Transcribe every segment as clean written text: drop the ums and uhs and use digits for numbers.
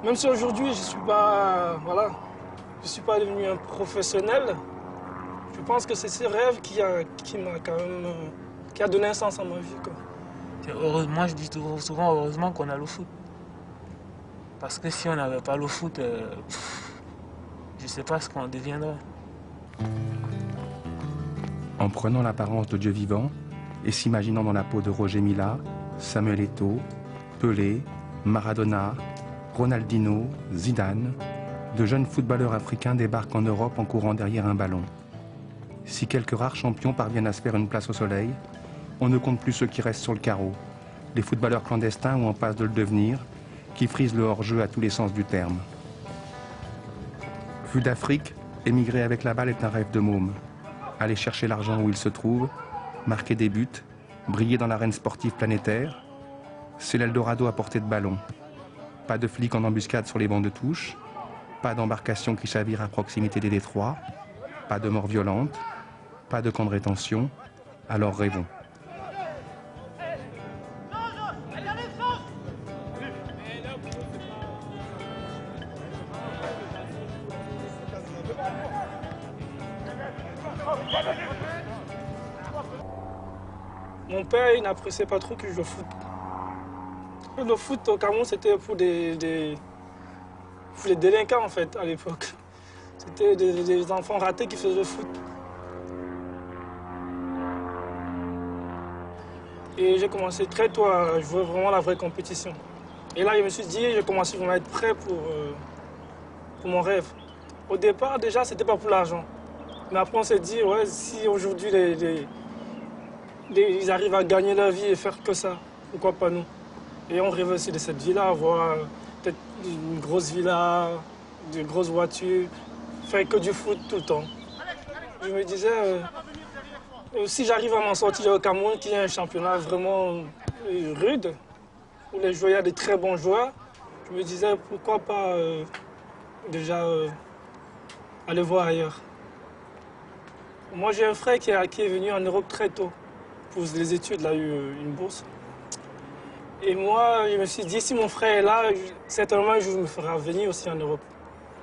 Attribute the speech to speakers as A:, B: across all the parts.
A: Même si aujourd'hui je suis pas, voilà, je suis pas devenu un professionnel, je pense que c'est ce rêve qui m'a quand même, qui a donné un sens à ma vie, quoi.
B: Moi je dis souvent heureusement qu'on a le foot. Parce que si on n'avait pas le foot, je ne sais pas ce qu'on deviendrait.
C: En prenant l'apparence de Dieu vivant et s'imaginant dans la peau de Roger Mila, Samuel Eto'o, Pelé, Maradona, Ronaldinho, Zidane, de jeunes footballeurs africains débarquent en Europe en courant derrière un ballon. Si quelques rares champions parviennent à se faire une place au soleil, on ne compte plus ceux qui restent sur le carreau, les footballeurs clandestins ou en passe de le devenir, qui frisent le hors-jeu à tous les sens du terme. Vu d'Afrique, émigrer avec la balle est un rêve de môme. Aller chercher l'argent où il se trouve, marquer des buts, briller dans l'arène sportive planétaire, c'est l'Eldorado à portée de ballon. Pas de flics en embuscade sur les bancs de touche, pas d'embarcation qui chavire à proximité des détroits, pas de mort violente, pas de camp de rétention, alors rêvons.
A: Mon père, il n'appréciait pas trop que je joue au foot. Le foot au Cameroun, c'était pour des délinquants, en fait, à l'époque. C'était des enfants ratés qui faisaient le foot. Et j'ai commencé très tôt à jouer vraiment la vraie compétition. Et là, je me suis dit, j'ai commencé vraiment à être prêt pour mon rêve. Au départ, déjà, c'était pas pour l'argent. Mais après, on s'est dit, ouais, si aujourd'hui, ils arrivent à gagner leur vie et faire que ça, pourquoi pas nous? Et on rêve aussi de cette vie-là, avoir peut-être une grosse villa, de grosses voitures, faire que du foot tout le temps. Je me disais, si j'arrive à m'en sortir au Cameroun, qui est un championnat vraiment rude, où les joueurs, il y a des très bons joueurs, je me disais, pourquoi pas déjà aller voir ailleurs. Moi, j'ai un frère qui est venu en Europe très tôt. Pour les études, il a eu une bourse. Et moi, je me suis dit, si mon frère est là, certainement un jour, je me ferai venir aussi en Europe.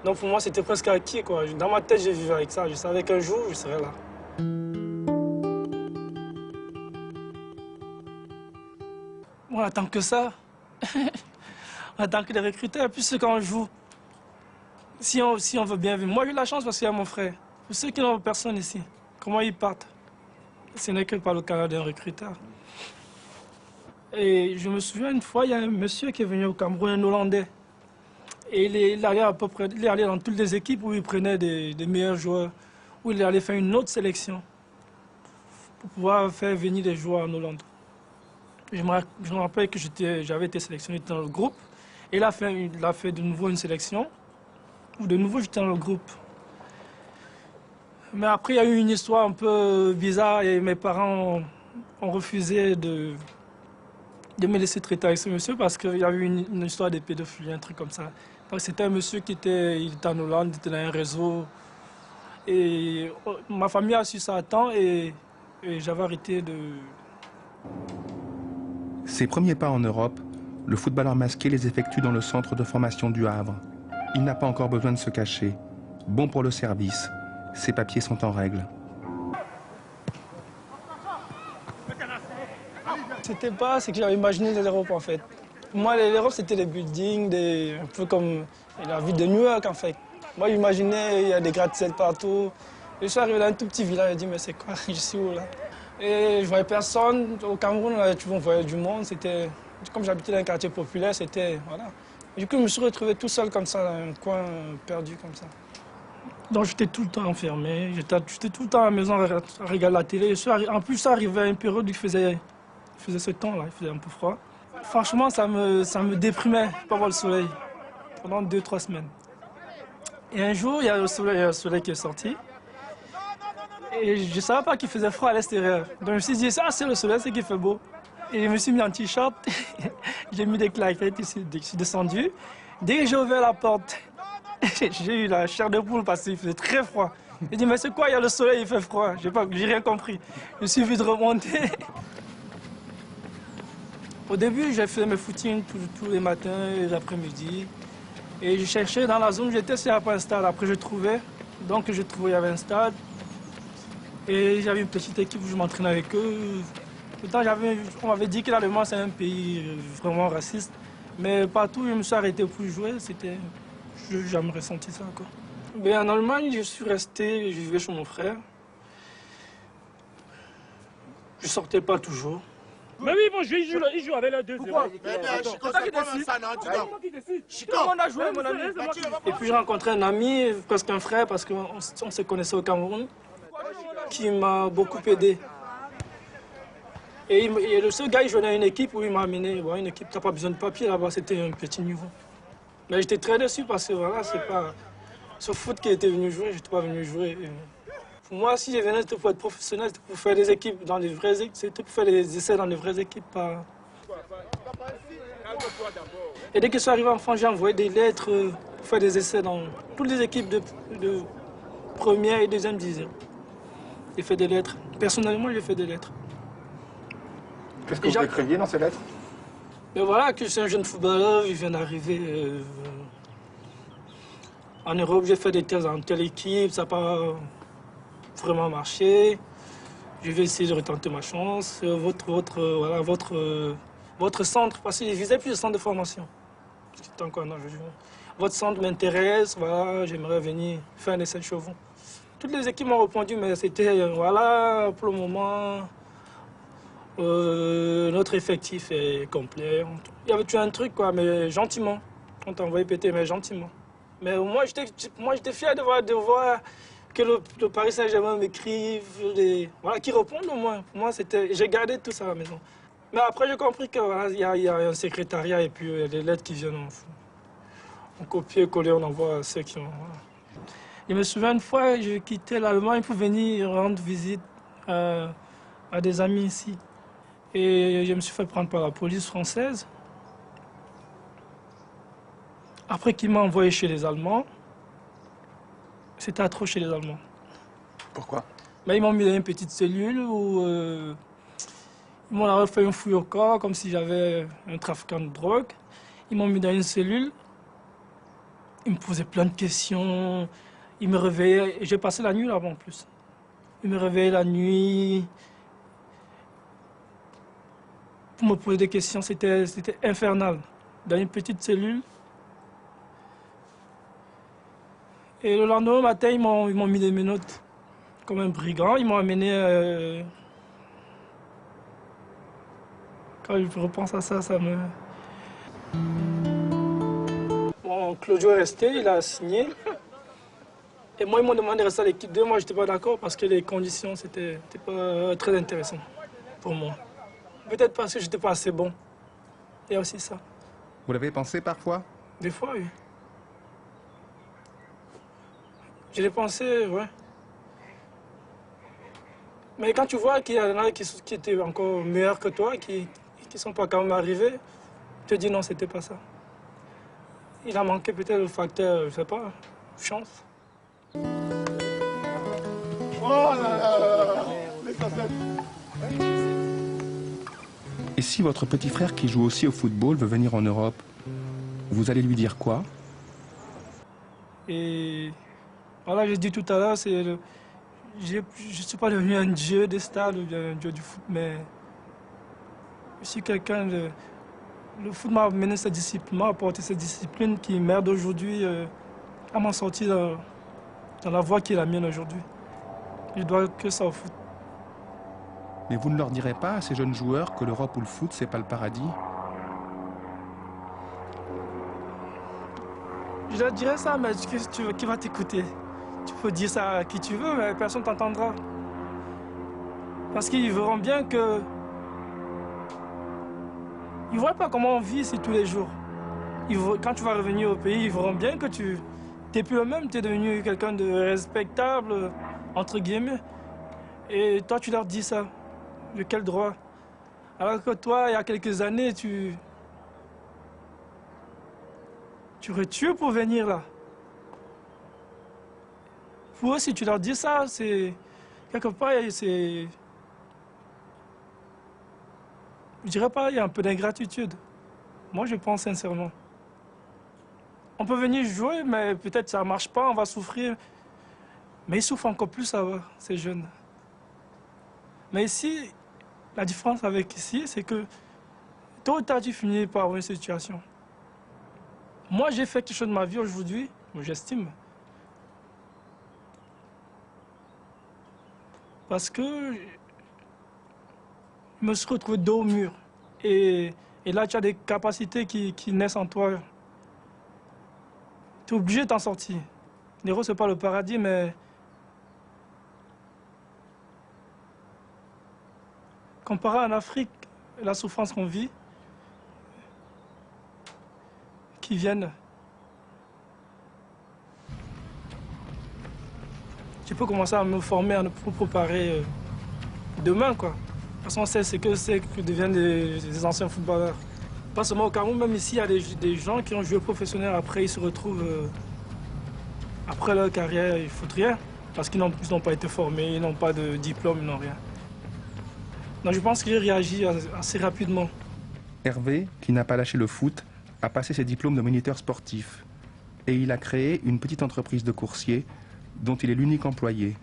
A: Donc pour moi, c'était presque acquis, quoi. Dans ma tête, j'ai vécu avec ça. Je savais qu'un jour, je serais là. On attend que ça. On attend que les recruteurs, puis quand on joue. Si on veut bien vivre. Moi, j'ai eu la chance parce qu'il y a mon frère. Pour ceux qui n'ont personne ici, comment ils partent? Ce n'est que par le canal d'un recruteur. Et je me souviens une fois, il y a un monsieur qui est venu au Cameroun, un Hollandais. Et il allait à peu près, il allait dans toutes les équipes où il prenait des meilleurs joueurs, où il allait faire une autre sélection pour pouvoir faire venir des joueurs en Hollande. Je me rappelle que j'avais été sélectionné dans le groupe. Et il a fait de nouveau une sélection, où de nouveau j'étais dans le groupe. Mais après, il y a eu une histoire un peu bizarre et mes parents ont refusé de me laisser traiter avec ce monsieur parce qu'il y avait eu une histoire de pédophilie, un truc comme ça. Donc c'était un monsieur il était en Hollande, il était dans un réseau. Et ma famille a su ça à temps et j'avais arrêté de...
C: Ses premiers pas en Europe, le footballeur masqué les effectue dans le centre de formation du Havre. Il n'a pas encore besoin de se cacher. Bon pour le service. Ses papiers sont en règle.
A: C'était pas ce que j'avais imaginé de l'Europe en fait. Pour moi, l'Europe c'était des buildings, un peu comme la ville de New York en fait. Moi j'imaginais il y a des gratte-ciel partout. Je suis arrivé dans un tout petit village, j'ai dit mais c'est quoi, je suis où là? Et je voyais personne. Au Cameroun, là, tu voyais du monde. C'était comme j'habitais dans un quartier populaire, c'était voilà. Du coup, je me suis retrouvé tout seul comme ça, dans un coin perdu comme ça. Donc j'étais tout le temps enfermé, j'étais tout le temps à la maison à regarder la télé. En plus, ça arrivait à une période où il faisait ce temps-là, il faisait un peu froid. Franchement, ça me déprimait, pas voir le soleil, pendant 2-3 semaines. Et un jour, il y a le soleil qui est sorti. Et je ne savais pas qu'il faisait froid à l'extérieur. Donc je me suis dit, ah, c'est le soleil, c'est qu'il fait beau. Et je me suis mis en t-shirt, j'ai mis des claquettes, je suis descendu. Dès que j'ai ouvert la porte, j'ai eu la chair de poule parce qu'il faisait très froid. J'ai dit, mais c'est quoi, il y a le soleil, il fait froid. J'ai rien compris. Je suis vite remonté. Au début, j'ai fait mes footings tous les matins et les après-midi. Et je cherchais dans la zone où j'étais s'il n'y avait pas un stade. Après, je trouvais. Donc, je trouvais qu'il y avait un stade. Et j'avais une petite équipe où je m'entraînais avec eux. Pourtant, on m'avait dit que l'Allemagne, c'est un pays vraiment raciste. Mais partout où je me suis arrêté pour jouer, je n'ai jamais ressenti ça, quoi. Mais en Allemagne, je suis resté, je vivais chez mon frère. Je ne sortais pas toujours.
D: Mais oui, bon, il joue avec la deuxième.
E: Pourquoi? C'est toi qui décides.
D: Chico,
E: on a joué, mon ami.
A: Et puis j'ai rencontré un ami, presque un frère, parce qu'on se connaissait au Cameroun, qui m'a beaucoup aidé. Et le seul gars, il jouait dans une équipe où il m'a amené. Bon, une équipe, tu n'as pas besoin de papier là-bas, c'était un petit niveau. Mais j'étais très déçu parce que voilà, c'est pas ce foot qui était venu jouer, je n'étais pas venu jouer. Pour moi, si je venais, c'était pour être professionnel, c'était pour faire des équipes dans les vraies équipes, c'était pour faire des essais dans les vraies équipes. Pas... Et dès que je suis arrivé en France, j'ai envoyé des lettres pour faire des essais dans toutes les équipes de première et deuxième division. J'ai fait des lettres. Personnellement, j'ai fait des lettres.
C: Qu'est-ce que vous écriviez dans ces lettres?
A: Mais voilà, que je suis un jeune footballeur, je viens d'arriver en Europe, j'ai fait des thèses dans telle équipe, ça n'a pas vraiment marché. Je vais essayer de retenter ma chance. Votre centre, parce que je visais plus le centre de formation. Votre centre m'intéresse, voilà, j'aimerais venir faire un essai de chevaux. Toutes les équipes m'ont répondu, mais c'était, voilà, pour le moment, notre effectif est complet. Il y avait toujours un truc, quoi, mais gentiment. On t'a envoyé péter, mais gentiment. Mais moi, j'étais fier de voir que le Paris Saint-Germain m'écrive, voilà, qu'ils répondent au moins. Pour moi, j'ai gardé tout ça à la maison. Mais après, j'ai compris qu'il voilà, y a un secrétariat et puis les lettres qui viennent en copier-coller, on envoie à ceux qui ont... Voilà. Je me souviens une fois, je quittais l'Allemagne pour venir rendre visite à des amis ici. Et je me suis fait prendre par la police française. Après qu'ils m'ont envoyé chez les Allemands, c'était atroce chez les Allemands.
C: Pourquoi?
A: Mais ils m'ont mis dans une petite cellule où ils m'ont fait un fouille au corps, comme si j'avais un trafiquant de drogue. Ils m'ont mis dans une cellule. Ils me posaient plein de questions. Ils me réveillaient. J'ai passé la nuit là-bas en plus. Ils me réveillaient la nuit. Pour me poser des questions, c'était infernal. Dans une petite cellule. Et le lendemain matin, ils m'ont mis des menottes comme un brigand. Ils m'ont amené... Quand je repense à ça, ça me... Bon, Claudio est resté, il a signé. Et moi, ils m'ont demandé de rester à l'équipe 2. Moi, je n'étais pas d'accord parce que les conditions, c'était pas très intéressant pour moi. Peut-être parce que je n'étais pas assez bon. Il y a aussi ça.
C: Vous l'avez pensé parfois?
A: Des fois, oui. Je l'ai pensé, ouais. Mais quand tu vois qu'il y en a qui étaient encore meilleurs que toi, qui ne sont pas quand même arrivés, tu te dis non, c'était pas ça. Il a manqué peut-être le facteur, je sais pas, chance.
E: Oh là là, les facettes.
C: Et si votre petit frère qui joue aussi au football veut venir en Europe, vous allez lui dire quoi?
A: Et voilà, je dis tout à l'heure, je ne suis pas devenu un dieu des stades ou un dieu du foot, mais je suis quelqu'un de... Le foot m'a amené cette discipline, m'a apporté cette discipline qui m'aide aujourd'hui à m'en sortir dans la voie qui est la mienne aujourd'hui. Je dois que ça au foot.
C: Mais vous ne leur direz pas à ces jeunes joueurs que l'Europe ou le foot, c'est pas le paradis?
A: Je leur dirais ça, mais qui va t'écouter? Tu peux dire ça à qui tu veux, mais personne ne t'entendra. Parce qu'ils verront bien que... Ils ne voient pas comment on vit ici tous les jours. Quand tu vas revenir au pays, ils verront bien que tu n'es plus le même, tu es devenu quelqu'un de respectable, entre guillemets. Et toi, tu leur dis ça. De quel droit? Alors que toi, il y a quelques années, tu aurais tué pour venir là. Pour eux, si tu leur dis ça, c'est... Quelque part, c'est... Je dirais pas, il y a un peu d'ingratitude. Moi, je pense sincèrement. On peut venir jouer, mais peut-être ça ne marche pas, on va souffrir. Mais ils souffrent encore plus, ces jeunes. Mais ici, la différence avec ici, c'est que tôt ou tard, tu finis par avoir une situation. Moi, j'ai fait quelque chose de ma vie aujourd'hui, j'estime. Parce que je me suis retrouvé dos au mur. Et là, tu as des capacités qui naissent en toi. Tu es obligé de t'en sortir. L'héros, ce n'est pas le paradis, mais comparé en Afrique, la souffrance qu'on vit, qui viennent, je peux commencer à me former, à me préparer demain, quoi. Parce qu'on sait ce que c'est que deviennent des anciens footballeurs. Pas seulement au Cameroun, même ici, il y a des gens qui ont joué professionnel, après ils se retrouvent, après leur carrière, ils ne foutent rien. Parce qu'ils n'ont pas été formés, ils n'ont pas de diplôme, ils n'ont rien. Donc je pense qu'il réagit assez rapidement.
C: Hervé, qui n'a pas lâché le foot, a passé ses diplômes de moniteur sportif. Et il a créé une petite entreprise de coursier dont il est l'unique employé.